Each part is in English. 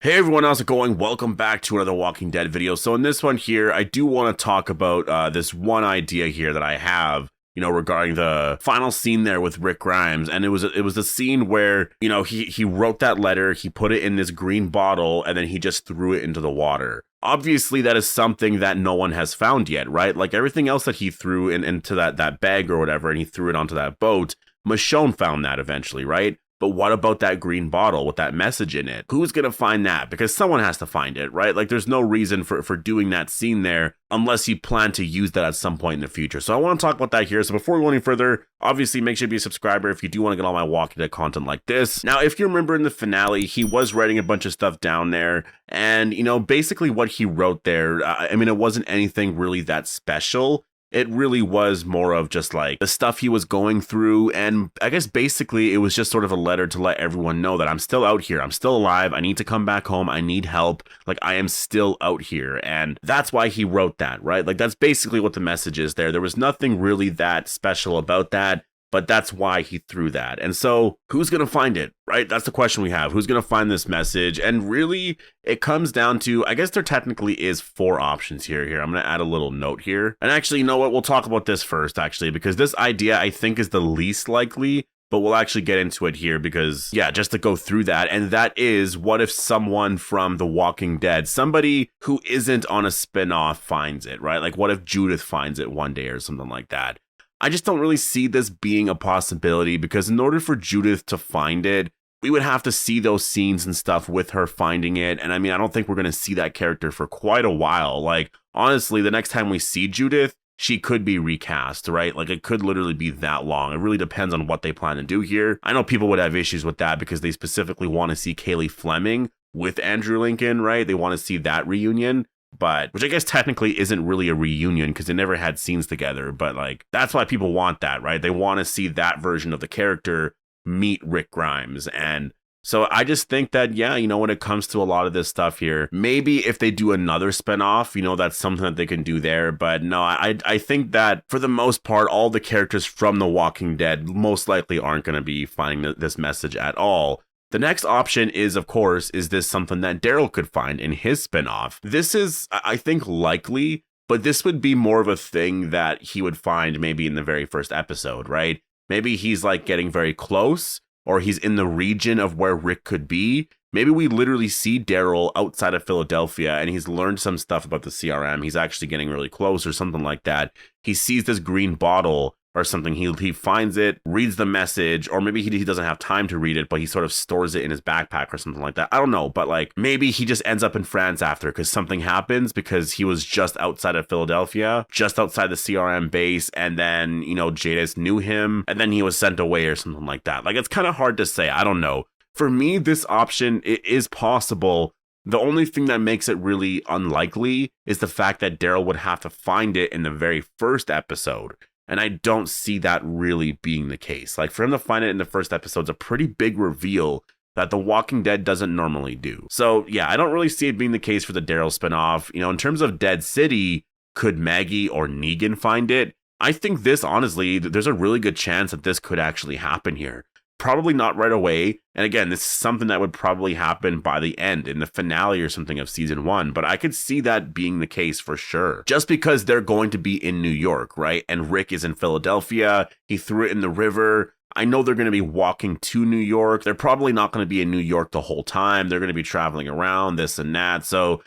Hey everyone, how's it going? Welcome back to another Walking Dead video. So in this one here, I do want to talk about this one idea here that I have, regarding the final scene there with Rick Grimes. And it was the scene where, he wrote that letter, he put it in this green bottle, and then he just threw it into the water. Obviously, that is something that no one has found yet, right? Like everything else that he threw into that bag or whatever, and he threw it onto that boat, Michonne found that eventually, right? But what about that green bottle with that message in it? Who's going to find that? Because someone has to find it, right? Like there's no reason for doing that scene there unless you plan to use that at some point in the future. So I want to talk about that here. So before we go any further, obviously make sure to be a subscriber if you do want to get all my Walking Dead content like this. Now, if you remember in the finale, he was writing a bunch of stuff down there. And, basically what he wrote there, it wasn't anything really that special. It really was more of just like the stuff he was going through. And I guess basically it was just sort of a letter to let everyone know that I'm still out here. I'm still alive. I need to come back home. I need help. Like I am still out here. And that's why he wrote that, right? Like that's basically what the message is there. There was nothing really that special about that. But that's why he threw that. And so who's going to find it, right? That's the question we have. Who's going to find this message? And really, it comes down to, I guess there technically is 4 options here. I'm going to add a little note here. And actually, you know what? We'll talk about this first, actually, because this idea I think is the least likely. But we'll actually get into it here because, yeah, just to go through that. And that is, what if someone from The Walking Dead, somebody who isn't on a spinoff finds it, right? Like what if Judith finds it one day or something like that? I just don't really see this being a possibility because in order for Judith to find it, we would have to see those scenes and stuff with her finding it. And I don't think we're going to see that character for quite a while. Like, honestly, the next time we see Judith, she could be recast, right? Like, it could literally be that long. It really depends on what they plan to do here. I know people would have issues with that because they specifically want to see Kaylee Fleming with Andrew Lincoln, right? They want to see that reunion. But, which I guess technically isn't really a reunion because they never had scenes together. But like, that's why people want that, right? They want to see that version of the character meet Rick Grimes. And so I just think that, yeah, when it comes to a lot of this stuff here, maybe if they do another spinoff, that's something that they can do there. But no, I think that for the most part, all the characters from The Walking Dead most likely aren't going to be finding this message at all. The next option is, of course, is this something that Daryl could find in his spinoff? This is, I think, likely, but this would be more of a thing that he would find maybe in the very first episode, right? Maybe he's like getting very close, or he's in the region of where Rick could be. Maybe we literally see Daryl outside of Philadelphia and he's learned some stuff about the CRM. He's actually getting really close or something like that. He sees this green bottle or something, he finds it, reads the message, or maybe he doesn't have time to read it, but he sort of stores it in his backpack or something like that. I don't know, but like maybe he just ends up in France after because something happens because he was just outside of Philadelphia, just outside the CRM base, and then, Jadis knew him, and then he was sent away or something like that. Like, it's kind of hard to say. I don't know. For me, this option, it is possible. The only thing that makes it really unlikely is the fact that Daryl would have to find it in the very first episode. And I don't see that really being the case. Like, for him to find it in the first episode is a pretty big reveal that The Walking Dead doesn't normally do. So, yeah, I don't really see it being the case for the Daryl spinoff. In terms of Dead City, could Maggie or Negan find it? I think this, honestly, there's a really good chance that this could actually happen here. Probably not right away. And again, this is something that would probably happen by the end, in the finale or something of season 1. But I could see that being the case for sure. Just because they're going to be in New York, right? And Rick is in Philadelphia. He threw it in the river. I know they're going to be walking to New York. They're probably not going to be in New York the whole time. They're going to be traveling around, this and that. So,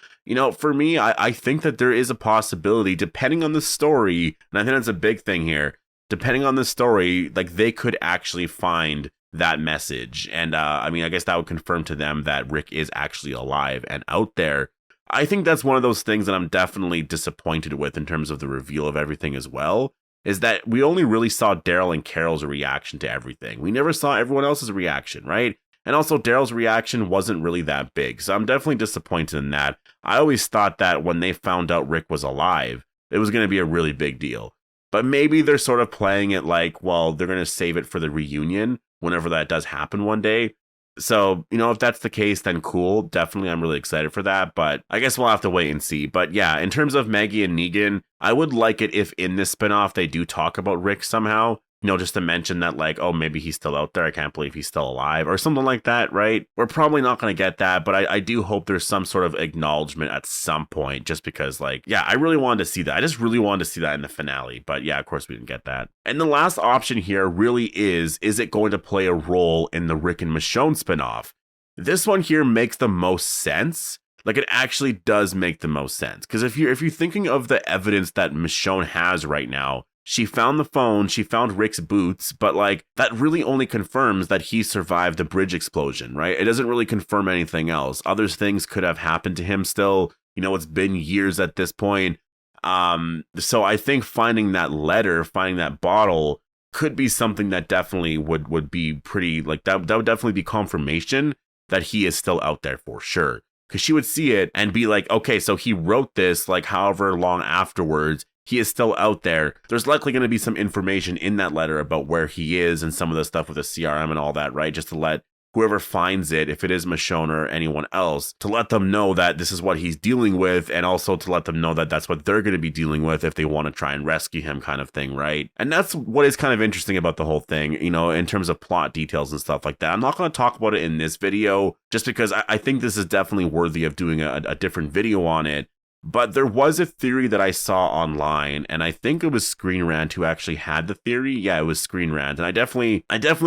for me, I think that there is a possibility, depending on the story. And I think that's a big thing here. Depending on the story, like they could actually find that message. And I guess that would confirm to them that Rick is actually alive and out there. I think that's one of those things that I'm definitely disappointed with in terms of the reveal of everything as well, is that we only really saw Daryl and Carol's reaction to everything. We never saw everyone else's reaction, right? And also Daryl's reaction wasn't really that big. So I'm definitely disappointed in that. I always thought that when they found out Rick was alive, it was going to be a really big deal. But maybe they're sort of playing it like, well, they're going to save it for the reunion whenever that does happen one day. So, if that's the case, then cool. Definitely, I'm really excited for that. But I guess we'll have to wait and see. But yeah, in terms of Maggie and Negan, I would like it if in this spinoff they do talk about Rick somehow. you know, just to mention that, like, oh, maybe he's still out there. I can't believe he's still alive or something like that, right? We're probably not going to get that, but I do hope there's some sort of acknowledgement at some point, just because, like, yeah, I really wanted to see that. I just really wanted to see that in the finale, but yeah, of course we didn't get that. And the last option here really is it going to play a role in the Rick and Michonne spinoff? This one here makes the most sense. Like, it actually does make the most sense. Because if you're thinking of the evidence that Michonne has right now, she found the phone, she found Rick's boots, but like, that really only confirms that he survived the bridge explosion, right? It doesn't really confirm anything else. Other things could have happened to him still. You know, it's been years at this point. So I think finding that letter, finding that bottle could be something that definitely would be pretty, like, that would definitely be confirmation that he is still out there for sure. Because she would see it and be like, okay, so he wrote this like however long afterwards. He is still out there. There's likely going to be some information in that letter about where he is and some of the stuff with the CRM and all that, right? Just to let whoever finds it, if it is Michonne or anyone else, to let them know that this is what he's dealing with, and also to let them know that that's what they're going to be dealing with if they want to try and rescue him, kind of thing, right? And that's what is kind of interesting about the whole thing, you know, in terms of plot details and stuff like that. I'm not going to talk about it in this video, just because I think this is definitely worthy of doing a different video on it. But there was a theory that I saw online, and I think it was Screen Rant who actually had the theory. Yeah, it was Screen Rant, and I definitely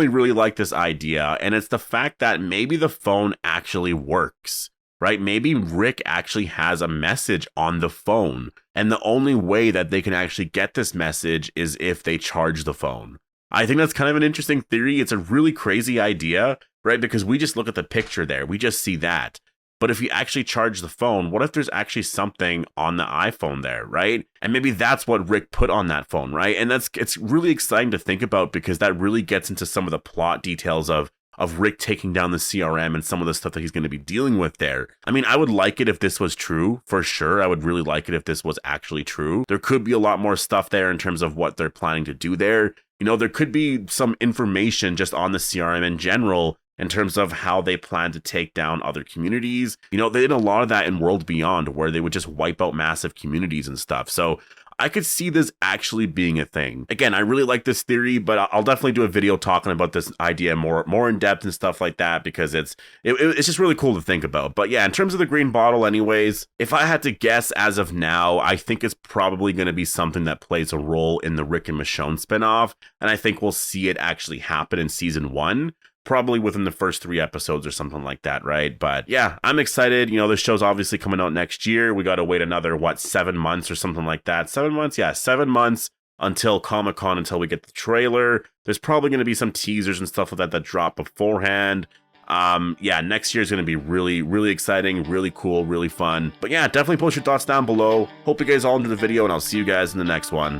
really like this idea, and it's the fact that maybe the phone actually works, right? Maybe Rick actually has a message on the phone, and the only way that they can actually get this message is if they charge the phone. I think that's kind of an interesting theory. It's a really crazy idea, right? Because we just look at the picture there. We just see that. But if you actually charge the phone, what if there's actually something on the iPhone there, right? And maybe that's what Rick put on that phone, right? And it's really exciting to think about, because that really gets into some of the plot details of Rick taking down the CRM and some of the stuff that he's going to be dealing with there. I mean, I would like it if this was true, for sure. I would really like it if this was actually true. There could be a lot more stuff there in terms of what they're planning to do there. You know, there could be some information just on the CRM in general, in terms of how they plan to take down other communities. You know, they did a lot of that in World Beyond, where they would just wipe out massive communities and stuff. So I could see this actually being a thing. Again, I really like this theory, but I'll definitely do a video talking about this idea more in depth and stuff like that, because it's just really cool to think about. But yeah, in terms of the green bottle anyways, if I had to guess as of now, I think it's probably going to be something that plays a role in the Rick and Michonne spinoff, and I think we'll see it actually happen in season 1. Probably within the first 3 episodes or something like that, right? But yeah, I'm excited. You know, this show's obviously coming out next year. We got to wait another, 7 months or something like that? 7 months? Yeah, 7 months until Comic-Con, until we get the trailer. There's probably going to be some teasers and stuff like that drop beforehand. Yeah, next year is going to be really, really exciting, really cool, really fun. But yeah, definitely post your thoughts down below. Hope you guys all enjoyed the video, and I'll see you guys in the next one.